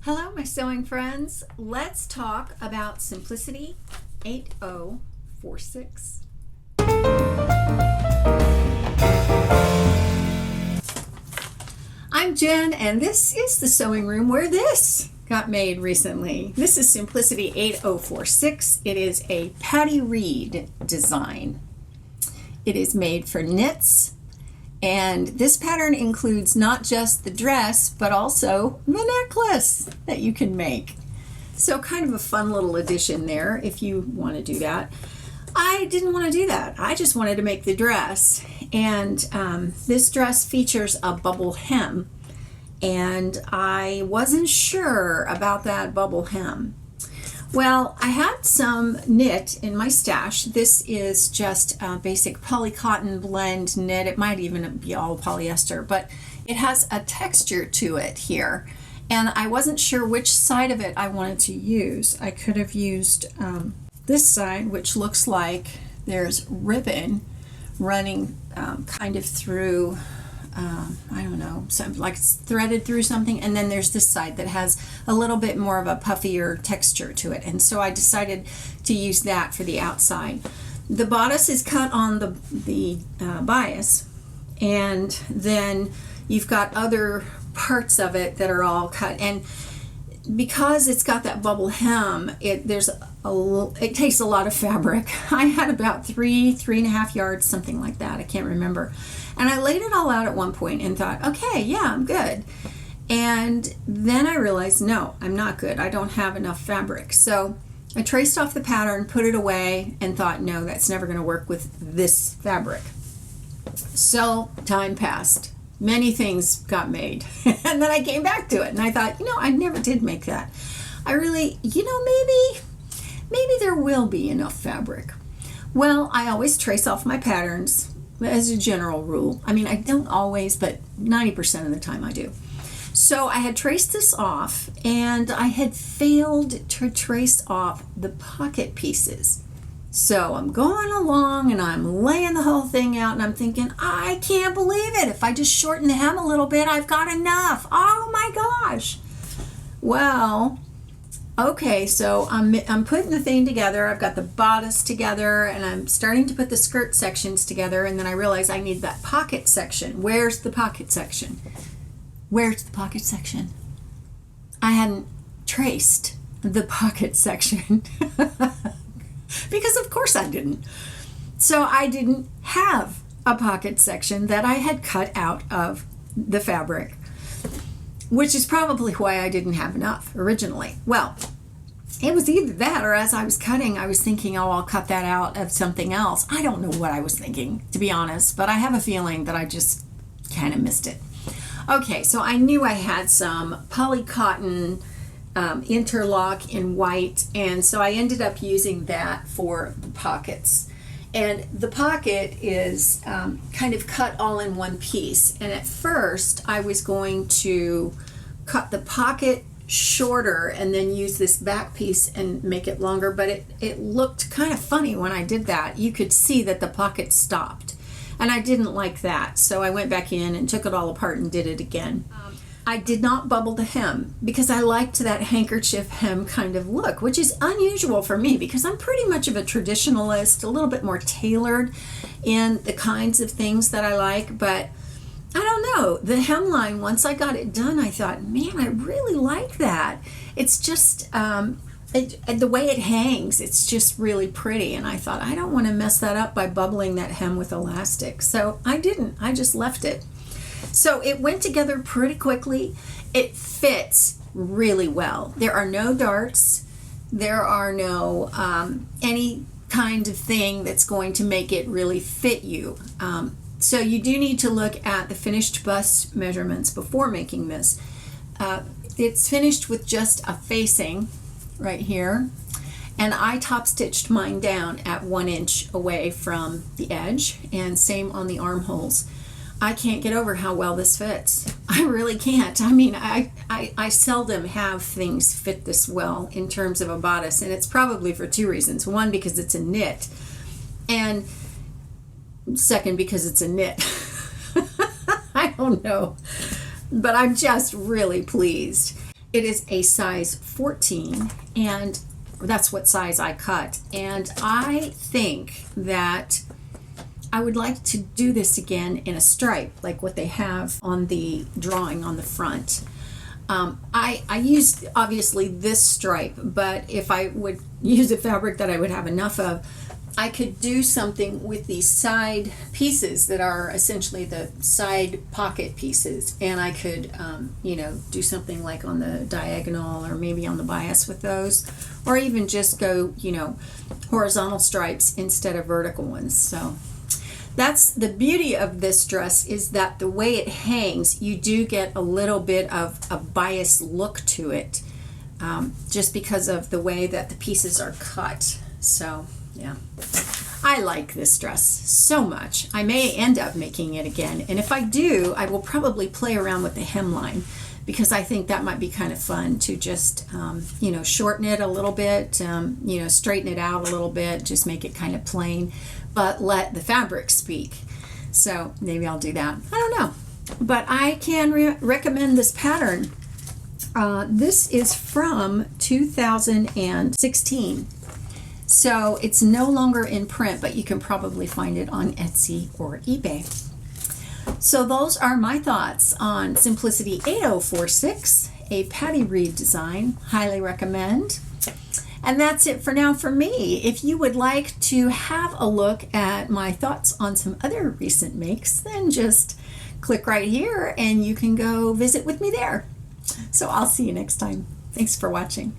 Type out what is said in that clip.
Hello, my sewing friends. Let's talk about Simplicity 8046. I'm Jen, and this is the sewing room where this got made recently. This is Simplicity 8046. It is a Patty Reed design. It is made for knits. And this pattern includes not just the dress, but also the necklace that you can make. So kind of a fun little addition there if you want to do that. I didn't want to do that. I just wanted to make the dress. And this dress features a bubble hem. And I wasn't sure about that bubble hem. Well, I had some knit in my stash. This is just a basic polycotton blend knit. It might even be all polyester, but it has a texture to it here. And I wasn't sure which side of it I wanted to use. I could have used this side, which looks like there's ribbon running kind of through I don't know, something like it's threaded through something, and then there's this side that has a little bit more of a puffier texture to it, and so I decided to use that for the outside. The bodice is cut on the bias, and then you've got other parts of it that are all cut, and because it's got that bubble hem, it takes a lot of fabric. I had about 3.5 yards, something like that. I can't remember. And I laid it all out at one point and thought, okay, yeah, I'm good. And then I realized, no, I'm not good. I don't have enough fabric. So I traced off the pattern, put it away, and thought, no, that's never going to work with this fabric. So time passed. Many things got made. And then I came back to it and I thought, I never did make that. I really, maybe there will be enough fabric. Well, I always trace off my patterns as a general rule. I mean, I don't always, but 90% of the time I do. So I had traced this off and I had failed to trace off the pocket pieces. So I'm going along and I'm laying the whole thing out and I'm thinking, I can't believe it. If I just shorten the hem a little bit, I've got enough. Oh my gosh. Well, okay, so I'm putting the thing together. I've got the bodice together and I'm starting to put the skirt sections together, and then I realize I need that pocket section. Where's the pocket section? Where's the pocket section? I hadn't traced the pocket section. Because of course I didn't. So I didn't have a pocket section that I had cut out of the fabric, which is probably why I didn't have enough originally. Well, it was either that or as I was cutting, I was thinking, oh, I'll cut that out of something else. I don't know what I was thinking, to be honest, but I have a feeling that I just kind of missed it. Okay, so I knew I had some polycotton interlock in white, and so I ended up using that for the pockets. And the pocket is kind of cut all in one piece, and at first I was going to cut the pocket shorter and then use this back piece and make it longer, but it looked kind of funny when I did that. You could see that the pocket stopped, and I didn't like that, so I went back in and took it all apart and did it again. I did not bubble the hem because I liked that handkerchief hem kind of look, which is unusual for me because I'm pretty much of a traditionalist, a little bit more tailored in the kinds of things that I like. But I don't know, the hemline, once I got it done, I thought, man, I really like that. It's just the way it hangs, it's just really pretty. And I thought, I don't want to mess that up by bubbling that hem with elastic. So I didn't. I just left it. So it went together pretty quickly. It fits really well. There are no darts. There are no any kind of thing that's going to make it really fit you. So you do need to look at the finished bust measurements before making this. It's finished with just a facing right here. And I top stitched mine down at 1 inch away from the edge, and same on the armholes. I can't get over how well this fits. I really can't. I mean, I seldom have things fit this well in terms of a bodice, and it's probably for two reasons. One, because it's a knit, and second, because it's a knit. I don't know, but I'm just really pleased. It is a size 14, and that's what size I cut. And I think that I would like to do this again in a stripe, like what they have on the drawing on the front. I used obviously this stripe, but if I would use a fabric that I would have enough of, I could do something with these side pieces that are essentially the side pocket pieces, and I could, do something like on the diagonal or maybe on the bias with those, or even just go, horizontal stripes instead of vertical ones. So that's the beauty of this dress, is that the way it hangs, you do get a little bit of a bias look to it, just because of the way that the pieces are cut. So yeah, I like this dress so much. I may end up making it again, and if I do, I will probably play around with the hemline, because I think that might be kind of fun to just shorten it a little bit, straighten it out a little bit, just make it kind of plain, but let the fabric speak. So maybe I'll do that. I don't know, but I can recommend this pattern. This is from 2016. So it's no longer in print, but you can probably find it on Etsy or eBay. So those are my thoughts on Simplicity 8046, a Patty Reed design. Highly recommend. And that's it for now for me. If you would like to have a look at my thoughts on some other recent makes, then just click right here and you can go visit with me there. So I'll see you next time. Thanks for watching.